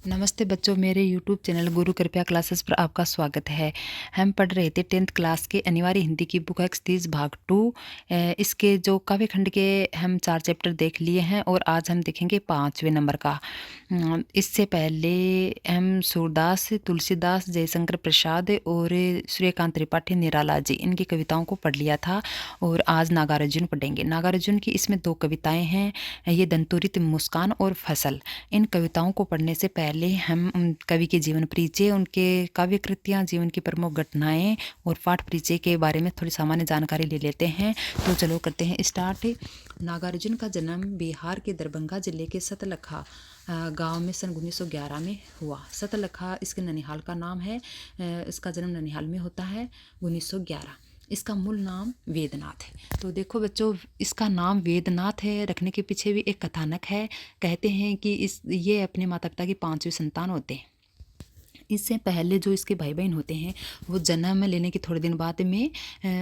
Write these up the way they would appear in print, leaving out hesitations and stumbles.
नमस्ते बच्चों, मेरे YouTube चैनल गुरु कृपया क्लासेस पर आपका स्वागत है। हम पढ़ रहे थे 10th क्लास के अनिवार्य हिंदी की बुक एक्सरसाइज भाग 2। इसके जो काव्य खंड के हम 4 चैप्टर देख लिए हैं और आज हम देखेंगे 5वें नंबर का। इससे पहले हम सूरदास, तुलसीदास, जयशंकर प्रसाद और सूर्यकांत त्रिपाठी, निराला जी इनकी कविताओं को पढ़ लिया था और आज नागार्जुन पढ़ेंगे। नागार्जुन की इसमें 2 कविताएँ हैं, ये दंतोरित, मुस्कान और फसल। इन कविताओं को पढ़ने से पहले हम कवि के जीवन परिचय, उनके काव्य कृतियाँ, जीवन की प्रमुख घटनाएं और पाठ परिचय के बारे में थोड़ी सामान्य जानकारी ले लेते हैं। तो चलो करते हैं स्टार्ट। नागार्जुन का जन्म बिहार के दरभंगा जिले के सतलखा गांव में सन 1911 में हुआ। सतलखा इसके ननिहाल का नाम है। इसका जन्म ननिहाल में होता है 1911। इसका मूल नाम वेदनाथ है। तो देखो बच्चों, इसका नाम वेदनाथ है रखने के पीछे भी एक कथानक है। कहते हैं कि ये अपने माता पिता की 5वीं संतान होते हैं। इससे पहले जो इसके भाई बहन होते हैं वो जन्म लेने के थोड़े दिन बाद में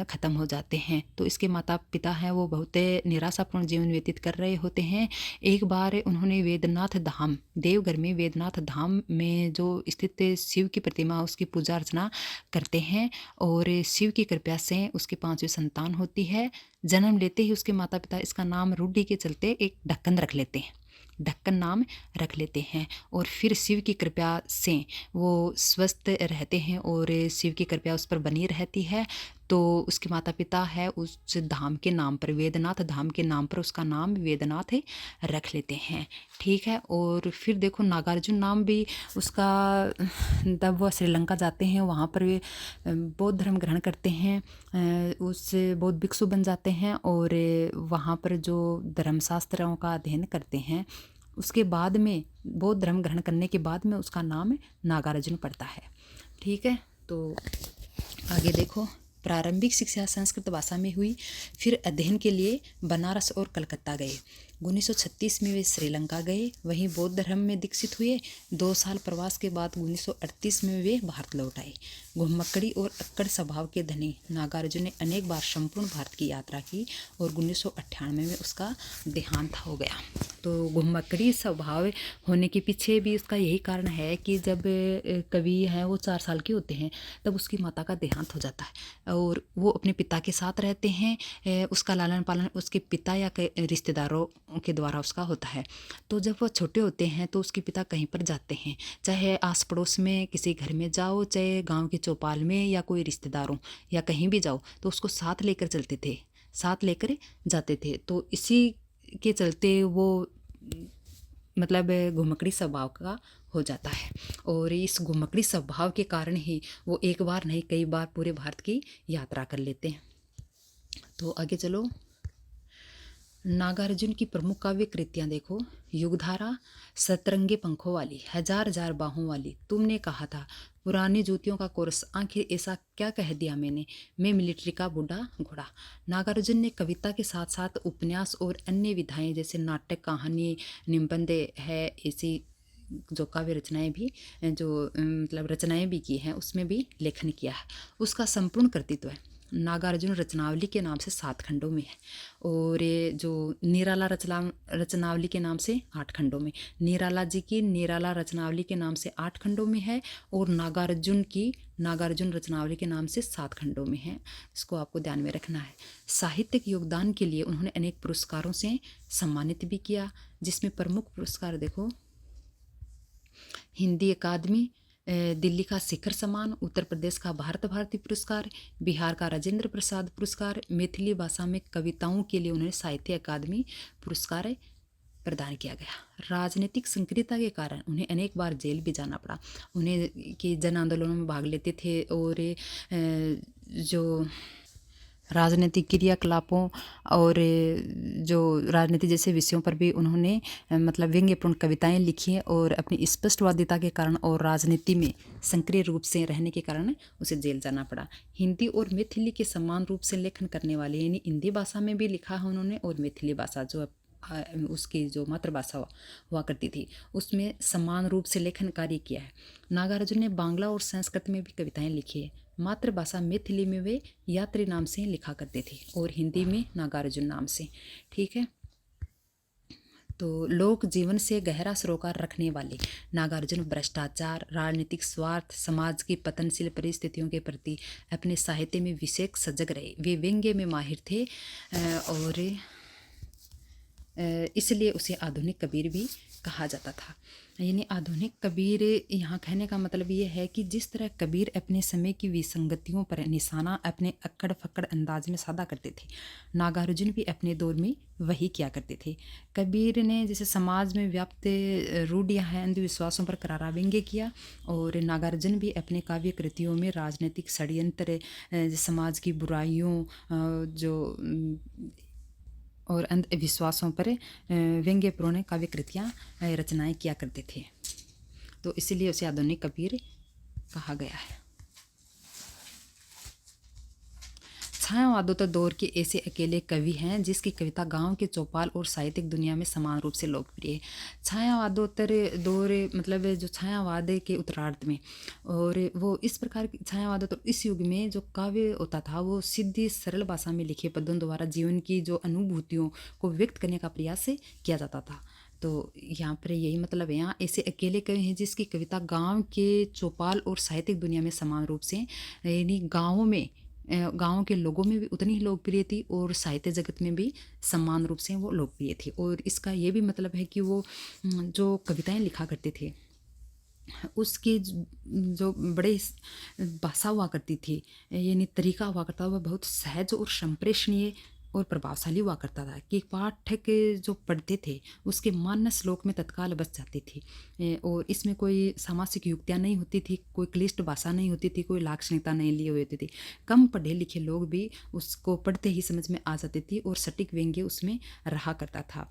ख़त्म हो जाते हैं। तो इसके माता पिता हैं वो बहुत निराशापूर्ण जीवन व्यतीत कर रहे होते हैं। एक बार उन्होंने वेदनाथ धाम, देवघर में वेदनाथ धाम में जो स्थित शिव की प्रतिमा, उसकी पूजा अर्चना करते हैं और शिव की कृपा से उसकी 5वीं संतान होती है। जन्म लेते ही उसके माता पिता इसका नाम रूढ़ी के चलते एक ढक्कन रख लेते हैं, ढक्कन नाम रख लेते हैं और फिर शिव की कृपा से वो स्वस्थ रहते हैं और शिव की कृपा उस पर बनी रहती है। तो उसके माता पिता है उस धाम के नाम पर, वेदनाथ धाम के नाम पर उसका नाम वेदनाथ रख लेते हैं। ठीक है। और फिर देखो नागार्जुन नाम भी उसका, तब वह श्रीलंका जाते हैं, वहाँ पर वे बौद्ध धर्म ग्रहण करते हैं, उस बौद्ध भिक्षु बन जाते हैं और वहाँ पर जो धर्मशास्त्रों का अध्ययन करते हैं। उसके बाद में बौद्ध धर्म ग्रहण करने के बाद में उसका नाम नागार्जुन पड़ता है। ठीक है। तो आगे देखो, प्रारंभिक शिक्षा संस्कृत भाषा में हुई, फिर अध्ययन के लिए बनारस और कलकत्ता गए। 1936 में वे श्रीलंका गए, वहीं बौद्ध धर्म में दीक्षित हुए। 2 साल प्रवास के बाद 1938 में वे भारत लौट आए। घुमक्कड़ी और अक्कड़ स्वभाव के धनी नागार्जुन ने अनेक बार संपूर्ण भारत की यात्रा की और 1998 में उसका देहांत हो गया। तो घुमक्कड़ी स्वभाव होने के पीछे भी उसका यही कारण है कि जब कवि हैं वो 4 साल के होते हैं तब उसकी माता का देहांत हो जाता है और वो अपने पिता के साथ रहते हैं। उसका लालन पालन उसके पिता या रिश्तेदारों के द्वारा उसका होता है। तो जब वो छोटे होते हैं तो उसके पिता कहीं पर जाते हैं, चाहे आस पड़ोस में किसी घर में जाओ, चाहे गांव के चौपाल में या कोई रिश्तेदारों या कहीं भी जाओ, तो उसको साथ लेकर चलते थे, साथ लेकर जाते थे। तो इसी के चलते वो मतलब घुमक्कड़ी स्वभाव का हो जाता है और इस घुमक्कड़ी स्वभाव के कारण ही वो एक बार नहीं कई बार पूरे भारत की यात्रा कर लेते हैं। तो आगे चलो, नागार्जुन की प्रमुख काव्य कृतियाँ देखो। युगधारा, सतरंगे पंखों वाली, हजार हजार बाहों वाली, तुमने कहा था, पुरानी जूतियों का कोर्स, आखिर ऐसा क्या कह दिया मैंने, मैं मिलिट्री का बूढ़ा घोड़ा। नागार्जुन ने कविता के साथ साथ उपन्यास और अन्य विधाएं जैसे नाटक, कहानी, निबंध है, ऐसी जो काव्य रचनाएं भी जो मतलब रचनाएं भी की हैं, उसमें भी लेखन किया है। उसका संपूर्ण कृतित्व है नागार्जुन रचनावली के नाम से 7 खंडों में है और ये जो निराला रचनावली के नाम से 8 खंडों में, निराला जी की निराला रचनावली के नाम से 8 खंडों में है और नागार्जुन की नागार्जुन रचनावली के नाम से 7 खंडों में है। इसको आपको ध्यान में रखना है। साहित्यिक योगदान के लिए उन्होंने अनेक पुरस्कारों से सम्मानित भी किया, जिसमें प्रमुख पुरस्कार देखो, हिंदी अकादमी, दिल्ली का शिखर सम्मान, उत्तर प्रदेश का भारत भारती पुरस्कार, बिहार का राजेंद्र प्रसाद पुरस्कार, मैथिली भाषा में कविताओं के लिए उन्हें साहित्य अकादमी पुरस्कार प्रदान किया गया। राजनीतिक सक्रियता के कारण उन्हें अनेक बार जेल भी जाना पड़ा। उन्हें कि जन आंदोलनों में भाग लेते थे और जो राजनीतिक क्रियाकलापों और जो राजनीति जैसे विषयों पर भी उन्होंने मतलब व्यंग्यपूर्ण कविताएं लिखी हैं और अपनी स्पष्टवादिता के कारण और राजनीति में सक्रिय रूप से रहने के कारण उसे जेल जाना पड़ा। हिंदी और मैथिली के समान रूप से लेखन करने वाले, यानी हिंदी भाषा में भी लिखा है उन्होंने और मैथिली भाषा जो उसकी जो मातृभाषा हुआ करती थी उसमें समान रूप से लेखन कार्य किया है। नागार्जुन ने बांग्ला और संस्कृत में भी कविताएं लिखी है। मातृभाषा मैथिली में वे यात्री नाम से लिखा करते थे और हिंदी में नागार्जुन नाम से। ठीक है। तो लोक जीवन से गहरा सरोकार रखने वाले नागार्जुन भ्रष्टाचार, राजनीतिक स्वार्थ, समाज की पतनशील परिस्थितियों के प्रति अपने साहित्य में विशेष सजग रहे। वे व्यंग्य में माहिर थे और इसलिए उसे आधुनिक कबीर भी कहा जाता था। यानी आधुनिक कबीर यहाँ कहने का मतलब ये है कि जिस तरह कबीर अपने समय की विसंगतियों पर निशाना अपने अक्कड़ फक्कड़ अंदाज में साधा करते थे, नागार्जुन भी अपने दौर में वही किया करते थे। कबीर ने जैसे समाज में व्याप्त रूढ़ियाँ हैं, अंधविश्वासों पर करारा व्यंग्य किया, और नागार्जुन भी अपने काव्य कृतियों में राजनीतिक षड्यंत्र, समाज की बुराइयों जो और अंधविश्वासों पर व्यंग्यपूर्ण काव्य कृतियाँ रचनाएँ किया करते थे। तो इसीलिए उसे आधुनिक कबीर कहा गया है। छायावादोत्तर दौर के ऐसे अकेले कवि हैं जिसकी कविता गांव के चौपाल और साहित्यिक दुनिया में समान रूप से लोकप्रिय है। छायावादोत्तर दौर मतलब जो छायावाद के उत्तरार्ध में, और वो इस प्रकार की छायावादोत्तर इस युग में जो काव्य होता था वो सीधी सरल भाषा में लिखे पद्यों द्वारा जीवन की जो अनुभूतियों को व्यक्त करने का प्रयास किया जाता था। तो यहाँ पर यही मतलब है, यहाँ ऐसे अकेले कवि हैं जिसकी कविता गांव के चौपाल और साहित्यिक दुनिया में समान रूप से, यानी गाँव के लोगों में भी उतनी ही लोकप्रिय थी और साहित्य जगत में भी समान रूप से वो लोकप्रिय थी। और इसका ये भी मतलब है कि वो जो कविताएं लिखा करते थे उसकी जो बड़े भाषा हुआ करती थी, यानी तरीका हुआ करता, वह बहुत सहज और संप्रेषणीय और प्रभावशाली हुआ करता था कि पाठक जो पढ़ते थे उसके मानस श्लोक में तत्काल बस जाती थी। और इसमें कोई सामासिक युक्तियाँ नहीं होती थी, कोई क्लिष्ट भाषा नहीं होती थी, कोई लाक्षणिकता नहीं ली हुई होती थी। कम पढ़े लिखे लोग भी उसको पढ़ते ही समझ में आ जाती थी और सटीक व्यंग्य उसमें रहा करता था।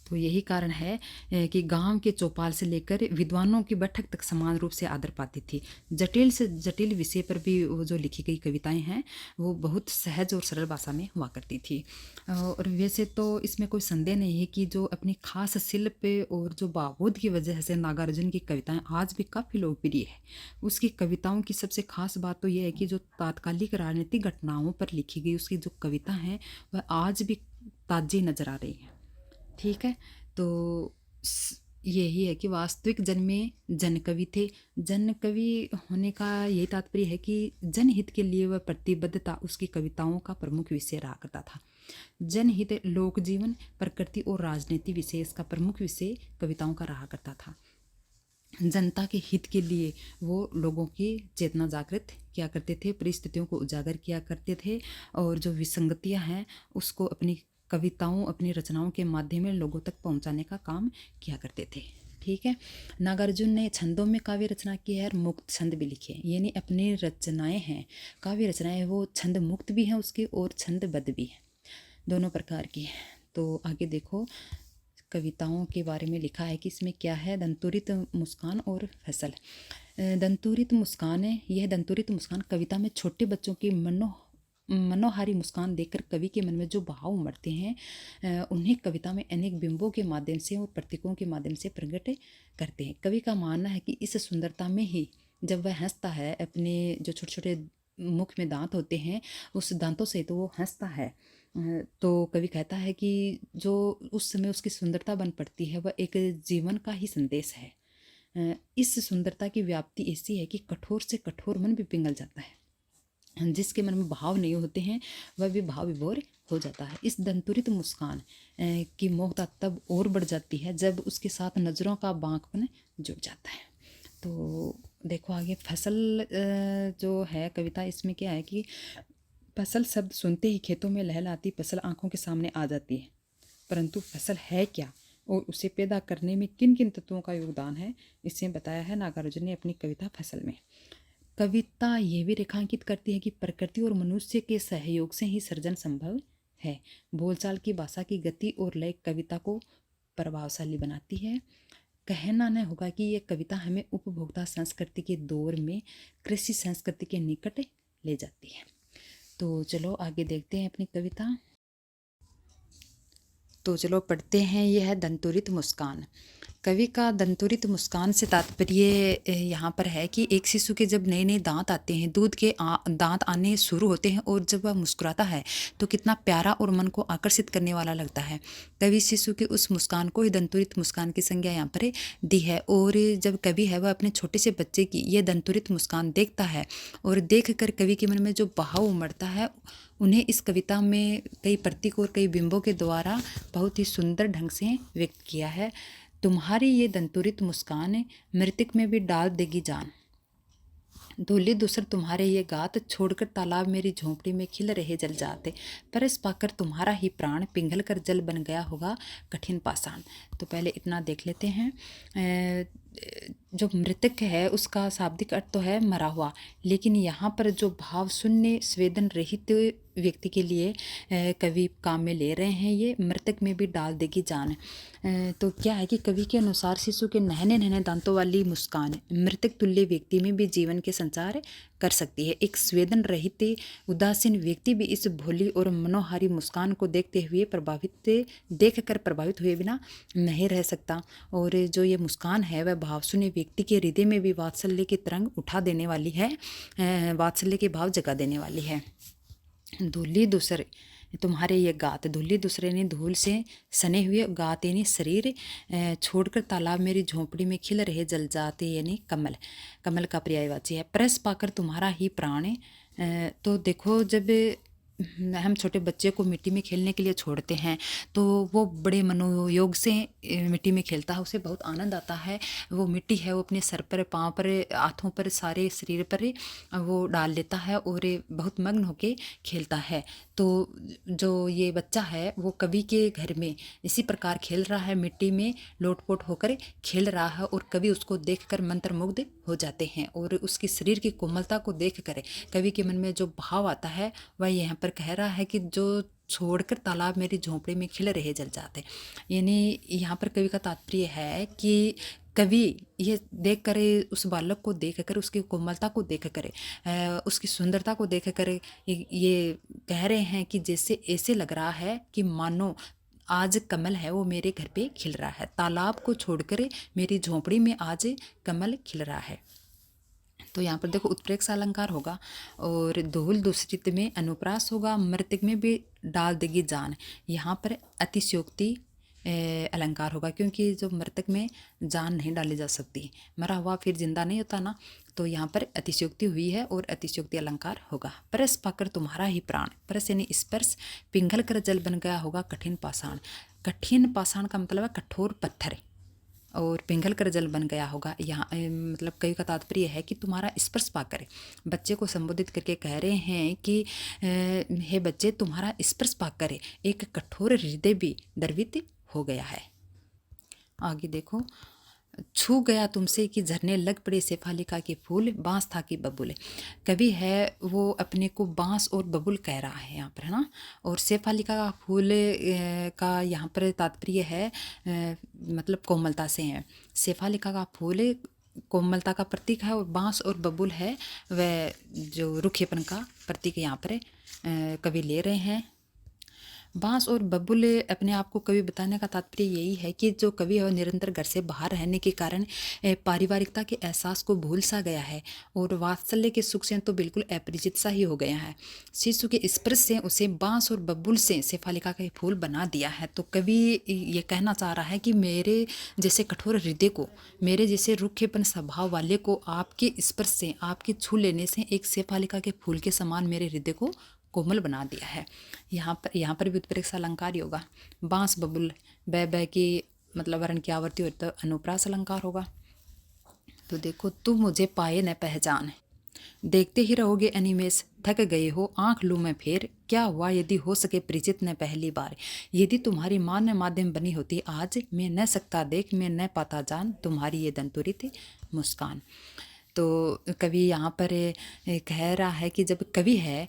तो यही कारण है कि गांव के चौपाल से लेकर विद्वानों की बैठक तक समान रूप से आदर पाती थी। जटिल से जटिल विषय पर भी वो जो लिखी गई कविताएं हैं वो बहुत सहज और सरल भाषा में हुआ करती थी। और वैसे तो इसमें कोई संदेह नहीं है कि जो अपनी खास शिल्प और जो बाबूद की वजह से नागार्जुन की कविताएं आज भी काफ़ी लोकप्रिय है। उसकी कविताओं की सबसे खास बात तो यह है कि जो तात्कालिक राजनीतिक घटनाओं पर लिखी गई उसकी जो कविता हैं वह आज भी ताज़ी नज़र आ रही है। ठीक है, तो यही है कि वास्तविक जन्म में जनकवि थे। जनकवि होने का यही तात्पर्य है कि जनहित के लिए वह प्रतिबद्धता उसकी कविताओं का प्रमुख विषय रहा करता था। जनहित, लोक जीवन, प्रकृति और राजनीति विषय इसका प्रमुख विषय कविताओं का रहा करता था। जनता के हित के लिए वो लोगों की चेतना जागृत किया करते थे, परिस्थितियों को उजागर किया करते थे, और जो विसंगतियां हैं उसको अपनी कविताओं, अपनी रचनाओं के माध्यम में लोगों तक पहुंचाने का काम किया करते थे। ठीक है, नागार्जुन ने छंदों में काव्य रचना की है और मुक्त छंद भी लिखे, यानी अपनी रचनाएं हैं, काव्य रचनाएं वो छंद मुक्त भी हैं उसकी और छंदबद्ध भी हैं, दोनों प्रकार की। तो आगे देखो कविताओं के बारे में लिखा है कि इसमें क्या है। दंतुरित मुस्कान और फसल। दंतुरित मुस्कान है, यह दंतुरित मुस्कान कविता में छोटे बच्चों की मनोहारी मुस्कान देखकर कवि के मन में जो भाव उमड़ते हैं उन्हें कविता में अनेक बिंबों के माध्यम से और प्रतीकों के माध्यम से प्रकट करते हैं। कवि का मानना है कि इस सुंदरता में ही जब वह हंसता है, अपने जो छोटे छोटे मुख में दांत होते हैं उस दांतों से तो वो हंसता है, तो कवि कहता है कि जो उस समय उसकी सुंदरता बन पड़ती है वह एक जीवन का ही संदेश है। इस सुंदरता की व्याप्ति ऐसी है कि कठोर से कठोर मन भी पिघल जाता है, जिसके मन में भाव नहीं होते हैं वह भी भाव विभोर हो जाता है। इस दंतुरित मुस्कान की मोहता तब और बढ़ जाती है जब उसके साथ नज़रों का बांकपन जुड़ जाता है। तो देखो आगे फसल जो है कविता, इसमें क्या है कि फसल शब्द सुनते ही खेतों में लहलाती फसल आंखों के सामने आ जाती है, परंतु फसल है क्या और उसे पैदा करने में किन किन तत्वों का योगदान है इसे बताया है नागार्जुन ने अपनी कविता फसल में। कविता यह भी रेखांकित करती है कि प्रकृति और मनुष्य के सहयोग से ही सृजन संभव है। बोलचाल की भाषा की गति और लय कविता को प्रभावशाली बनाती है। कहना न होगा कि यह कविता हमें उपभोक्ता संस्कृति के दौर में कृषि संस्कृति के निकट ले जाती है। तो चलो आगे देखते हैं अपनी कविता। तो चलो पढ़ते हैं। यह है दंतुरित मुस्कान। कवि का दंतुरित मुस्कान से तात्पर्य यहाँ पर है कि एक शिशु के जब नए नए दांत आते हैं, दूध के दांत आने शुरू होते हैं और जब वह मुस्कुराता है तो कितना प्यारा और मन को आकर्षित करने वाला लगता है। कवि शिशु की उस मुस्कान को ही दंतुरित मुस्कान की संज्ञा यहाँ पर दी है। और जब कवि है वह अपने छोटे से बच्चे की ये दंतुरित मुस्कान देखता है और देख कर कवि के मन में जो भाव उमड़ता है, उन्हें इस कविता में कई प्रतीक और कई बिंबों के द्वारा बहुत ही सुंदर ढंग से व्यक्त किया है। तुम्हारी ये दंतुरित मुस्कान मृतक में भी डाल देगी जान, धूली दूसर तुम्हारे ये गात, छोड़कर तालाब मेरी झोंपड़ी में खिल रहे जल जाते, परस पाकर तुम्हारा ही प्राण पिघल कर जल बन गया होगा कठिन पाषाण। तो पहले इतना देख लेते हैं। जो मृतक है उसका शाब्दिक अर्थ तो है मरा हुआ, लेकिन यहाँ पर जो भाव शून्य संवेदन रहित व्यक्ति के लिए कवि काम में ले रहे हैं, ये मृतक में भी डाल देगी जान। तो क्या है कि कवि के अनुसार शिशु के नन्हे नन्हे दांतों वाली मुस्कान मृतक तुल्य व्यक्ति में भी जीवन के संचार कर सकती है। एक संवेदन रहित उदासीन व्यक्ति भी इस भोली और मनोहारी मुस्कान को देख कर प्रभावित हुए बिना नहीं रह सकता। और जो ये मुस्कान है वह भावशून्य व्यक्ति के हृदय में भी वात्सल्य की तरंग उठा देने वाली है, वात्सल्य के भाव जगा देने वाली है। धूली दूसरे तुम्हारे ये गात, धूली दूसरे ने धूल से सने हुए, गात यानी शरीर, छोड़कर तालाब मेरी झोंपड़ी में खिल रहे जल जाते यानी कमल, कमल का पर्यायवाची है। परस पाकर तुम्हारा ही प्राण। तो देखो जब हम छोटे बच्चे को मिट्टी में खेलने के लिए छोड़ते हैं तो वो बड़े मनोयोग से मिट्टी में खेलता है, उसे बहुत आनंद आता है। वो मिट्टी है वो अपने सर पर, पाँव पर, हाथों पर, सारे शरीर पर वो डाल लेता है और बहुत मग्न होके खेलता है। तो जो ये बच्चा है वो कवि के घर में इसी प्रकार खेल रहा है, मिट्टी में लोटपोट होकर खेल रहा है और कवि उसको देखकर मंत्रमुग्ध हो जाते हैं। और उसकी शरीर की कोमलता को देखकर कवि के मन में जो भाव आता है वह यहाँ पर कह रहा है कि जो छोड़कर तालाब मेरी झोंपड़ी में खिल रहे जल जाते, यानी यहाँ पर कवि का तात्पर्य है कि कवि ये देख कर, उस बालक को देख कर, उसकी कोमलता को देख कर, उसकी सुंदरता को देख कर ये कह रहे हैं कि जैसे ऐसे लग रहा है कि मानो आज कमल है वो मेरे घर पे खिल रहा है, तालाब को छोड़कर मेरी झोंपड़ी में आज कमल खिल रहा है। तो यहाँ पर देखो उत्प्रेक्षा अलंकार होगा और धूल दूसरित में अनुप्रास होगा, मृतक में भी डाल देगी जान। यहाँ पर अतिशयोक्ति अलंकार होगा, क्योंकि जो मृतक में जान नहीं डाली जा सकती, मरा हुआ फिर जिंदा नहीं होता ना, तो यहाँ पर अतिशयोक्ति हुई है और अतिशयोक्ति अलंकार होगा। परस पाकर तुम्हारा ही प्राण, परस यानी स्पर्श, पिघल कर जल बन गया होगा कठिन पाषाण। कठिन पाषाण का मतलब है कठोर पत्थर, और पिघल कर जल बन गया होगा। यहाँ मतलब कवि का तात्पर्य है कि तुम्हारा स्पर्श पाकर, बच्चे को संबोधित करके कह रहे हैं कि हे बच्चे तुम्हारा स्पर्श पाकर एक कठोर हृदय भी द्रवित हो गया है। आगे देखो, छू गया तुमसे कि झरने लग पड़े शेफालिका के फूल, बांस था कि बबुल। कवि है वो अपने को बांस और बबुल कह रहा है यहाँ पर, है ना। और शेफालिका का फूल का यहाँ पर तात्पर्य है मतलब कोमलता से है। शेफालिका का फूल कोमलता का प्रतीक है और बांस और बबुल है वह जो रुखेपन का प्रतीक यहाँ पर कवि ले रहे हैं। बांस और बबुल अपने आप को कवि बताने का तात्पर्य यही है कि जो कवि है वो निरंतर घर से बाहर रहने के कारण पारिवारिकता के एहसास को भूल सा गया है और वात्सल्य के सुख से तो बिल्कुल अपरिचित सा ही हो गया है। शिशु के स्पर्श से उसे बांस और बबुल से शेफालिका का फूल बना दिया है। तो कवि ये कहना चाह रहा है कि मेरे जैसे कठोर हृदय को, मेरे जैसे रुखेपन स्वभाव वाले को आपके स्पर्श से, आपके छू लेने से एक शेफालिका के फूल के समान मेरे हृदय को कोमल बना दिया है। यहाँ पर भी उत्प्रेक्षा अलंकार होगा। बांस बबुल बै की मतलब वर्ण की आवर्ती हो तो अनुप्रास अलंकार होगा। तो देखो, तुम मुझे पाए न पहचान, देखते ही रहोगे अनिमेष, थक गए हो आंख लूं मैं फेर, क्या हुआ यदि हो सके परिचित न पहली बार, यदि तुम्हारी मान माध्यम बनी होती आज, मैं न सकता देख मैं न पाता जान, तुम्हारी ये दंतुरित मुस्कान। तो कवि यहाँ पर कह रहा है कि जब कवि है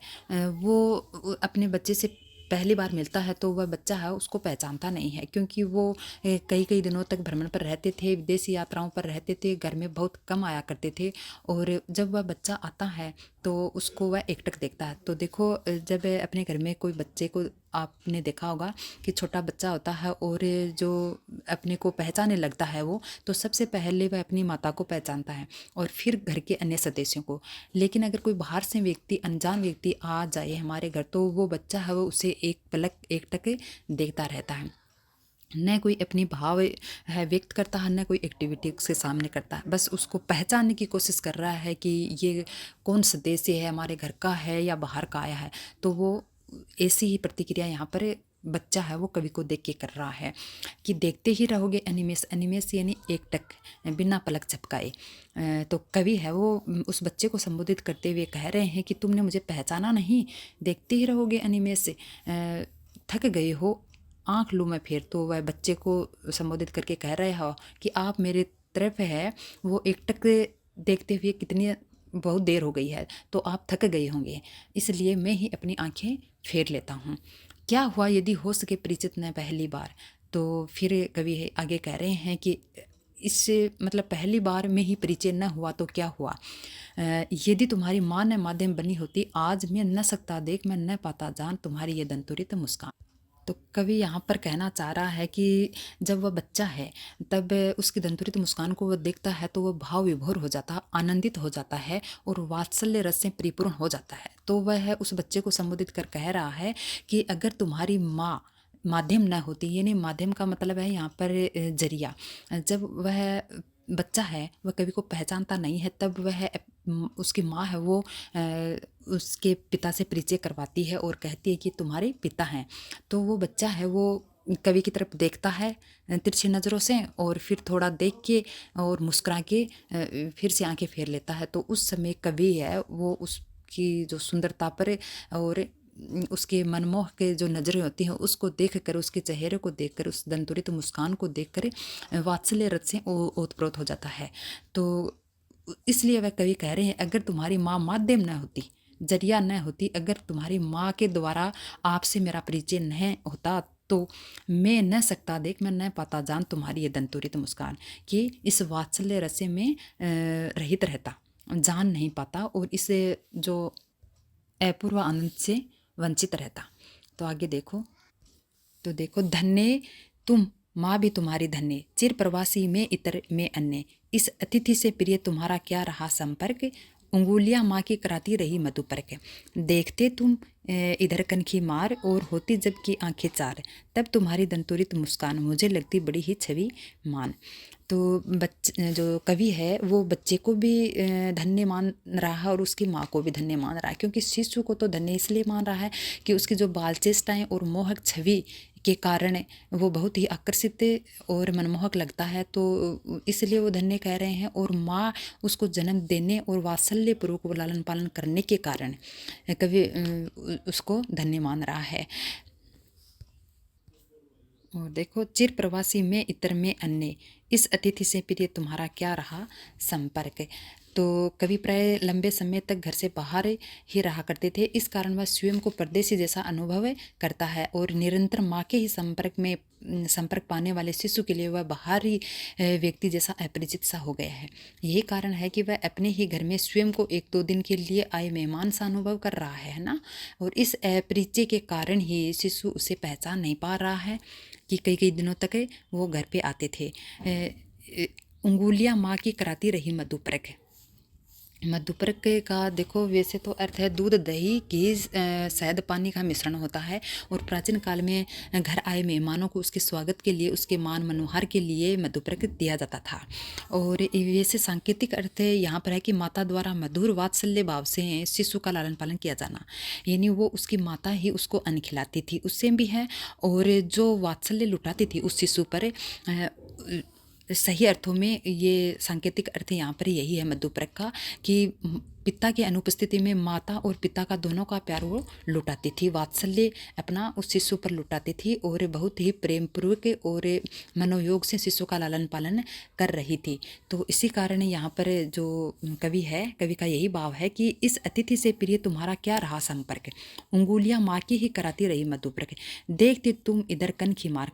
वो अपने बच्चे से पहली बार मिलता है तो वह बच्चा है उसको पहचानता नहीं है, क्योंकि वो कई दिनों तक भ्रमण पर रहते थे, विदेशी यात्राओं पर रहते थे, घर में बहुत कम आया करते थे। और जब वह बच्चा आता है तो उसको वह एकटक देखता है। तो देखो, जब अपने घर में कोई बच्चे को आपने देखा होगा कि छोटा बच्चा होता है और जो अपने को पहचानने लगता है वो, तो सबसे पहले वह अपनी माता को पहचानता है और फिर घर के अन्य सदस्यों को। लेकिन अगर कोई बाहर से व्यक्ति, अनजान व्यक्ति आ जाए हमारे घर, तो वो बच्चा है वो उसे एक पलक एकटक देखता रहता है, न कोई अपनी भाव है व्यक्त करता है, न कोई एक्टिविटी उसके सामने करता है। बस उसको पहचानने की कोशिश कर रहा है कि ये कौन सदस्य है, हमारे घर का है या बाहर का आया है। तो वो ऐसी ही प्रतिक्रिया यहाँ पर बच्चा है वो कवि को देख के कर रहा है कि देखते ही रहोगे एनिमेस। एनिमेस यानी एकटक, बिना पलक झपकाए। तो कवि है वो उस बच्चे को संबोधित करते हुए कह रहे हैं कि तुमने मुझे पहचाना नहीं, देखते ही रहोगे एनिमेस से, थक गए हो, आँख लूँ मैं फिर। तो वह बच्चे को संबोधित करके कह रहे हो कि आप मेरे तरफ है वो एकटक देखते हुए कितनी बहुत देर हो गई है, तो आप थक गए होंगे, इसलिए मैं ही अपनी आंखें फेर लेता हूँ। क्या हुआ यदि हो सके परिचित न पहली बार। तो फिर कवि आगे कह रहे हैं कि इससे मतलब पहली बार में ही परिचय न हुआ तो क्या हुआ। यदि तुम्हारी माँ न माध्यम बनी होती, आज मैं न सकता देख, मैं न पाता जान तुम्हारी ये दंतुरित मुस्कान। तो कवि यहाँ पर कहना चाह रहा है कि जब वह बच्चा है तब उसकी दंतुरित मुस्कान को वह देखता है तो वह भाव विभोर हो जाता है, आनंदित हो जाता है और वात्सल्य रस से परिपूर्ण हो जाता है। तो वह उस बच्चे को संबोधित कर कह रहा है कि अगर तुम्हारी माँ माध्यम न होती, यानी माध्यम का मतलब है यहाँ पर जरिया। जब वह बच्चा है वह कवि को पहचानता नहीं है, तब वह उसकी माँ है वो उसके पिता से परिचय करवाती है और कहती है कि तुम्हारे पिता हैं। तो वो बच्चा है वो कवि की तरफ देखता है तिरछी नज़रों से और फिर थोड़ा देख के और मुस्कुरा के फिर से आंखें फेर लेता है। तो उस समय कवि है वो उसकी जो सुंदरता पर और उसके मनमोह के जो नज़रें होती हैं उसको देखकर, उसके चेहरे को देखकर, उस दंतुरित मुस्कान को देखकर वात्सल्य रस से ओतप्रोत हो जाता है। तो इसलिए वह कवि कह रहे हैं अगर तुम्हारी माँ माध्यम न होती, जरिया न होती, अगर तुम्हारी माँ के द्वारा आपसे मेरा परिचय न होता, तो मैं न सकता देख, मैं न पाता जान तुम्हारी ये दंतुरित मुस्कान, कि इस वात्सल्य रसे में रहित रहता, जान नहीं पाता और इस जो अपूर्व आनंद से वंचित रहता। तो आगे देखो, तो देखो, धन्य तुम माँ भी तुम्हारी धन्य, चिर प्रवासी में इतर में अन्य, इस अतिथि से प्रिय तुम्हारा क्या रहा संपर्क, उंगुलियां माँ की कराती रही मधुपर्क, देखते तुम इधर कनखी मार और होती जब की आंखें चार, तब तुम्हारी दंतुरित मुस्कान मुझे लगती बड़ी ही छवि मान। तो जो कवि है वो बच्चे को भी धन्य मान रहा है और उसकी माँ को भी धन्य मान रहा है, क्योंकि शिशु को तो धन्य इसलिए मान रहा है कि उसकी जो बाल चेष्टाएँ और मोहक छवि के कारण वो बहुत ही आकर्षित और मनमोहक लगता है, तो इसलिए वो धन्य कह रहे हैं। और माँ उसको जन्म देने और वात्सल्यपूर्वक लालन पालन करने के कारण कवि उसको धन्य मान रहा है। और देखो, चिर प्रवासी में इतर में अन्य, इस अतिथि से प्रिय तुम्हारा क्या रहा संपर्क। तो कवि प्राय लंबे समय तक घर से बाहर ही रहा करते थे, इस कारण वह स्वयं को परदेसी जैसा अनुभव करता है और निरंतर माँ के ही संपर्क पाने वाले शिशु के लिए वह बाहरी व्यक्ति जैसा अपरिचित सा हो गया है। यही कारण है कि वह अपने ही घर में स्वयं को 1-2 दिन के लिए आए मेहमान सा अनुभव कर रहा है ना। और इस अपरिचय के कारण ही शिशु उसे पहचान नहीं पा रहा है कि कई कई दिनों तक वो घर पे आते थे। उंगुलियां माँ की कराती रही मधुपर्क। मधुपर्क का देखो वैसे तो अर्थ है दूध, दही, घी, शहद, पानी का मिश्रण होता है। और प्राचीन काल में घर आए मेहमानों को उसके स्वागत के लिए, उसके मान मनोहार के लिए मधुपर्क दिया जाता था। और वैसे सांकेतिक अर्थ यहाँ पर है कि माता द्वारा मधुर वात्सल्य भाव से शिशु का लालन पालन किया जाना, यानी वो उसकी माता ही उसको अन्न खिलाती थी, उससे भी है। और जो वात्सल्य लुटाती थी उस शिशु पर, सही अर्थों में ये सांकेतिक अर्थ यहाँ पर यही है मधुपर्क का, कि पिता की अनुपस्थिति में माता और पिता का दोनों का प्यार वो लुटाती थी, वात्सल्य अपना उस शिशु पर लुटाती थी और बहुत ही प्रेम पूर्वक और मनोयोग से शिशु का लालन पालन कर रही थी। तो इसी कारण यहाँ पर जो कवि है, कवि का यही भाव है कि इस अतिथि से प्रिय तुम्हारा क्या रहा संपर्क, उंगुलियां माँ की ही कराती रही मधुपर्क, देखते तुम इधर कनखी मार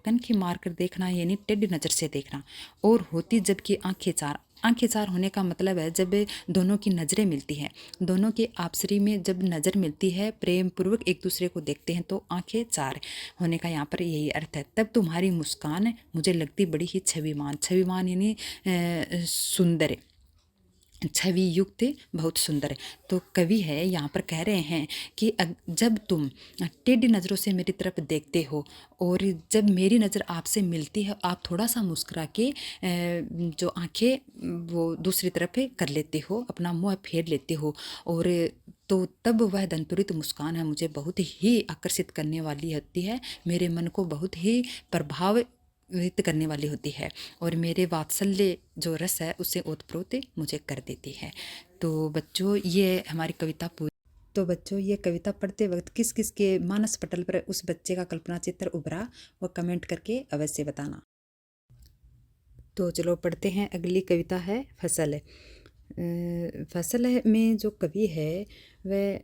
कर देखना, यानी टेढ़ी नज़र से देखना, और होती जबकि आंखें चार, आंखें चार होने का मतलब है जब दोनों की नज़रें मिलती हैं, दोनों की आपसरी में जब नज़र मिलती है, प्रेम पूर्वक एक दूसरे को देखते हैं, तो आंखें चार होने का यहाँ पर यही अर्थ है। तब तुम्हारी मुस्कान मुझे लगती बड़ी ही छविमान, छविमान यानी सुंदर, छवि युक्त, बहुत सुंदर। तो कवि है यहाँ पर कह रहे हैं कि जब तुम टेढ़ी नज़रों से मेरी तरफ देखते हो और जब मेरी नज़र आपसे मिलती है, आप थोड़ा सा मुस्कुरा के जो आंखें वो दूसरी तरफ कर लेते हो, अपना मुंह फेर लेते हो, और तो तब वह दंतुरित मुस्कान है मुझे बहुत ही आकर्षित करने वाली होती है, मेरे मन को बहुत ही प्रभावित करने वाली होती है, और मेरे वात्सल्य जो रस है उसे ओतप्रोत मुझे कर देती है। तो बच्चों ये हमारी कविता पूरी। तो बच्चों ये कविता पढ़ते वक्त किस किस के मानस पटल पर उस बच्चे का कल्पना चित्र उभरा, वो कमेंट करके अवश्य बताना। तो चलो पढ़ते हैं, अगली कविता है फसल। फसल में जो कवि है वह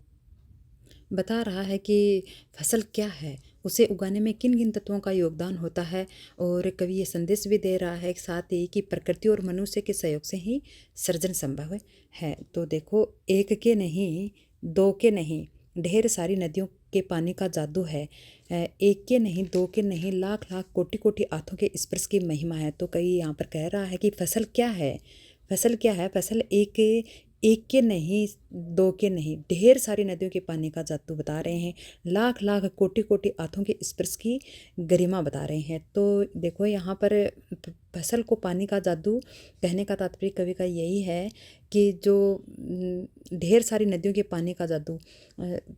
बता रहा है कि फसल क्या है, उसे उगाने में किन किन तत्वों का योगदान होता है, और कवि ये संदेश भी दे रहा है साथ ही कि प्रकृति और मनुष्य के सहयोग से ही सृजन संभव है। तो देखो, एक के नहीं, दो के नहीं, ढेर सारी नदियों के पानी का जादू है, एक के नहीं, दो के नहीं, लाख लाख कोटि कोटि आंखों के स्पर्श की महिमा है। तो कई यहाँ पर कह रहा है कि फसल क्या है, फसल क्या है, फसल एक के नहीं, दो के नहीं, ढेर सारी नदियों के पानी का जादू बता रहे हैं, लाख लाख कोटि कोटि आंखों के स्पर्श की गरिमा बता रहे हैं। तो देखो यहाँ पर फसल को पानी का जादू कहने का तात्पर्य कवि का यही है कि जो ढेर सारी नदियों के पानी का जादू,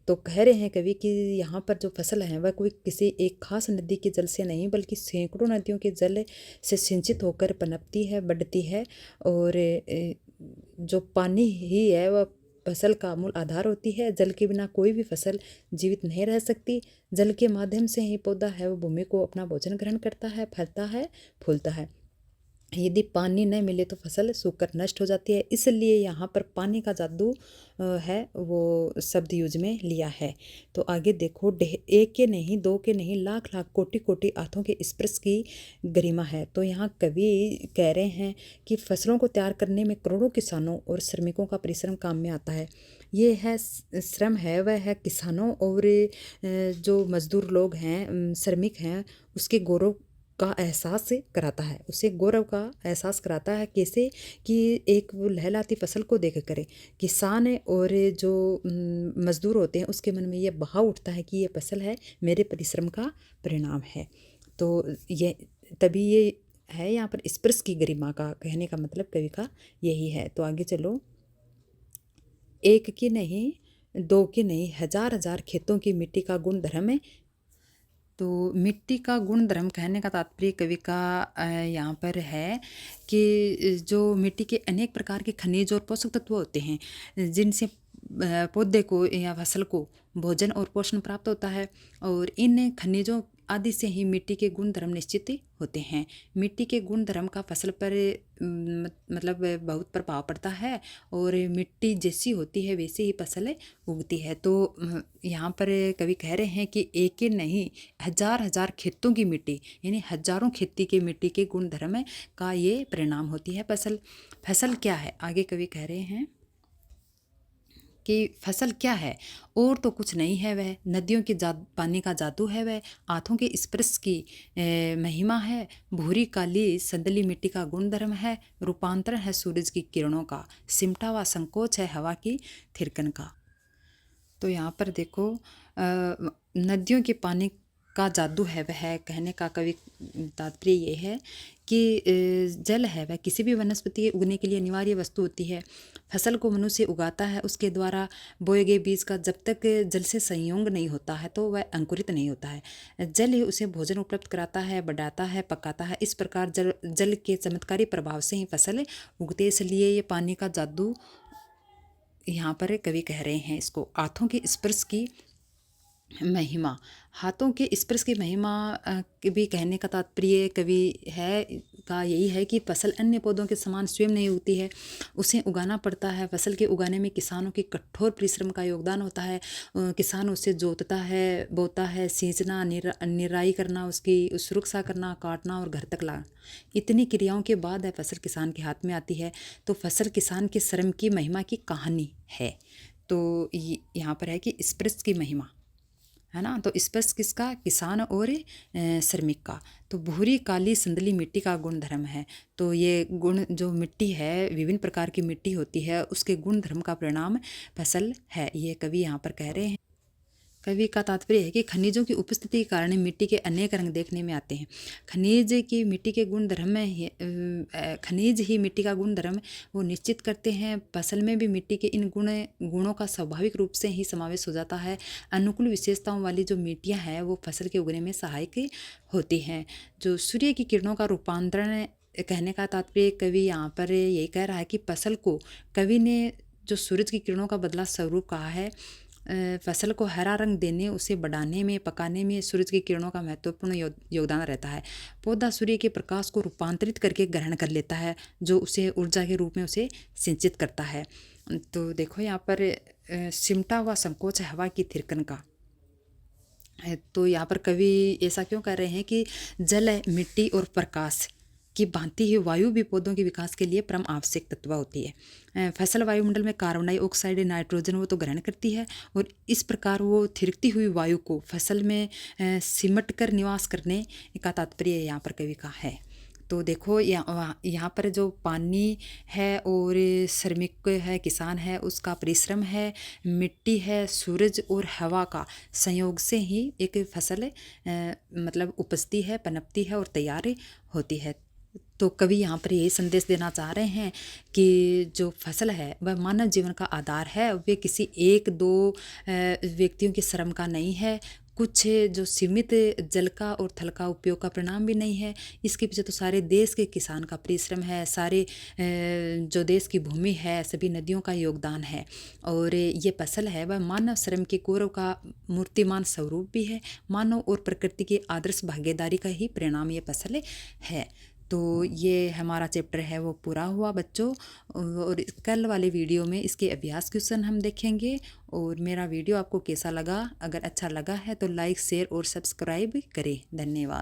तो कह रहे हैं कवि कि यहाँ पर जो फसल है वह कोई किसी एक खास नदी के जल से नहीं बल्कि सैकड़ों नदियों के जल से सिंचित होकर पनपती है, बढ़ती है, और जो पानी ही है वह फसल का मूल आधार होती है। जल के बिना कोई भी फसल जीवित नहीं रह सकती। जल के माध्यम से ही पौधा है वो भूमि को अपना भोजन ग्रहण करता है, फलता है, फूलता है। यदि पानी न मिले तो फसल सूखकर नष्ट हो जाती है। इसलिए यहाँ पर पानी का जादू है वो शब्द यूज में लिया है। तो आगे देखो, एक के नहीं, दो के नहीं, लाख लाख कोटि कोटि आंखों के स्पर्श की गरिमा है। तो यहाँ कवि कह रहे हैं कि फसलों को तैयार करने में करोड़ों किसानों और श्रमिकों का परिश्रम काम में आता है। ये है श्रम है वह है किसानों और जो मजदूर लोग हैं, श्रमिक हैं, उसके गौरव का एहसास कराता है, उसे गौरव का एहसास कराता है। कैसे कि एक वो लहलाती फसल को देख करे किसान और जो मजदूर होते हैं उसके मन में ये बहाव उठता है कि ये फसल है मेरे परिश्रम का परिणाम है। तो ये तभी ये है यहाँ पर स्पर्श की गरिमा का कहने का मतलब कवि का यही है। तो आगे चलो, एक की नहीं, दो की नहीं, हजार हजार खेतों की मिट्टी का गुण धर्म है। तो मिट्टी का गुण धर्म कहने का तात्पर्य कवि का यहाँ पर है कि जो मिट्टी के अनेक प्रकार के खनिज और पोषक तत्व होते हैं जिनसे पौधे को या फसल को भोजन और पोषण प्राप्त होता है, और इन खनिजों आदि से ही मिट्टी के गुण धर्म निश्चित होते हैं। मिट्टी के गुण धर्म का फसल पर मतलब बहुत प्रभाव पड़ता है, और मिट्टी जैसी होती है वैसी ही फसल उगती है। तो यहाँ पर कवि कह रहे हैं कि एक ही नहीं, हजार हजार खेतों की मिट्टी यानी हजारों खेती के मिट्टी के गुण धर्म का ये परिणाम होती है फसल। फसल क्या है, आगे कवि कह रहे हैं कि फसल क्या है, और तो कुछ नहीं है वह नदियों के पानी का जादू है, वह आंखों के स्पर्श की महिमा है, भूरी काली संदली मिट्टी का गुणधर्म है, रूपांतरण है सूरज की किरणों का, सिमटा हुआ संकोच है हवा की थिरकन का। तो यहाँ पर देखो, नदियों के पानी का जादू है वह कहने का कवि तात्पर्य ये है कि जल है वह किसी भी वनस्पति के उगने के लिए अनिवार्य वस्तु होती है। फसल को मनुष्य उगाता है, उसके द्वारा बोए गए बीज का जब तक जल से संयोग नहीं होता है तो वह अंकुरित नहीं होता है। जल ही उसे भोजन उपलब्ध कराता है, बढ़ाता है, पकाता है। इस प्रकार जल के चमत्कारी प्रभाव से ही फसल उगती है। इसलिए ये पानी का जादू यहाँ पर कवि कह रहे हैं इसको, आंखों के स्पर्श की महिमा। हाथों के स्पर्श की महिमा के भी कहने का तात्पर्य कवि है का यही है कि फसल अन्य पौधों के समान स्वयं नहीं होती है, उसे उगाना पड़ता है। फसल के उगाने में किसानों की कठोर परिश्रम का योगदान होता है। किसान उसे जोतता है, बोता है, सींचना, निराई करना, उसकी सुरक्षा करना, काटना और घर तक लाना, इतनी क्रियाओं के बाद है फसल किसान के हाथ में आती है। तो फसल किसान के श्रम की महिमा की कहानी है। तो यहाँ पर है कि स्पर्श की महिमा है ना। तो स्पर्श किसका? किसान और श्रमिक का। तो भूरी काली संदली मिट्टी का गुण धर्म है। तो ये गुण जो मिट्टी है, विभिन्न प्रकार की मिट्टी होती है, उसके गुण धर्म का परिणाम फसल है, ये कवि यहाँ पर कह रहे हैं। कवि का तात्पर्य है कि खनिजों की उपस्थिति के कारण मिट्टी के अनेक रंग देखने में आते हैं। खनिज की मिट्टी के गुण धर्म में खनिज ही मिट्टी का गुण धर्म वो निश्चित करते हैं। फसल में भी मिट्टी के इन गुणों का स्वाभाविक रूप से ही समावेश हो जाता है। अनुकूल विशेषताओं वाली जो मिट्टियाँ हैं वो फसल के उगने में सहायक होती हैं। जो सूर्य की किरणों का रूपांतरण, कहने का तात्पर्य कवि यहाँ पर यही कह रहा है कि फसल को कवि ने जो सूरज की किरणों का बदला स्वरूप कहा है। फसल को हरा रंग देने, उसे बढ़ाने में, पकाने में सूरज की किरणों का महत्वपूर्ण योगदान रहता है। पौधा सूर्य के प्रकाश को रूपांतरित करके ग्रहण कर लेता है, जो उसे ऊर्जा के रूप में उसे सिंचित करता है। तो देखो यहाँ पर सिमटा हुआ संकोच है हवा की थिरकन का। तो यहाँ पर कवि ऐसा क्यों कर रहे हैं कि जल, मिट्टी और प्रकाश की भांति ही वायु भी पौधों के विकास के लिए परम आवश्यक तत्व होती है। फसल वायुमंडल में कार्बन डाइऑक्साइड, नाइट्रोजन वो तो ग्रहण करती है और इस प्रकार वो थिरकती हुई वायु को फसल में सिमट कर निवास करने का तात्पर्य यहाँ पर कवि का है। तो देखो यहाँ पर जो पानी है और श्रमिक है, किसान है, उसका परिश्रम है, मिट्टी है, सूरज और हवा का संयोग से ही एक फसल मतलब उपजती है, पनपती है और तैयार होती है। तो कवि यहाँ पर यही संदेश देना चाह रहे हैं कि जो फसल है वह मानव जीवन का आधार है। वे किसी एक दो व्यक्तियों के श्रम का नहीं है, कुछ जो सीमित जल का और थल का उपयोग का परिणाम भी नहीं है। इसके पीछे तो सारे देश के किसान का परिश्रम है, सारे जो देश की भूमि है, सभी नदियों का योगदान है। और ये फसल है वह मानव श्रम के गौरव का मूर्तिमान स्वरूप भी है। मानव और प्रकृति की आदर्श भागीदारी का ही परिणाम ये फसल है। तो ये हमारा चैप्टर है वो पूरा हुआ बच्चों। और कल वाले वीडियो में इसके अभ्यास क्वेश्चन हम देखेंगे। और मेरा वीडियो आपको कैसा लगा? अगर अच्छा लगा है तो लाइक, शेयर और सब्सक्राइब करें। धन्यवाद।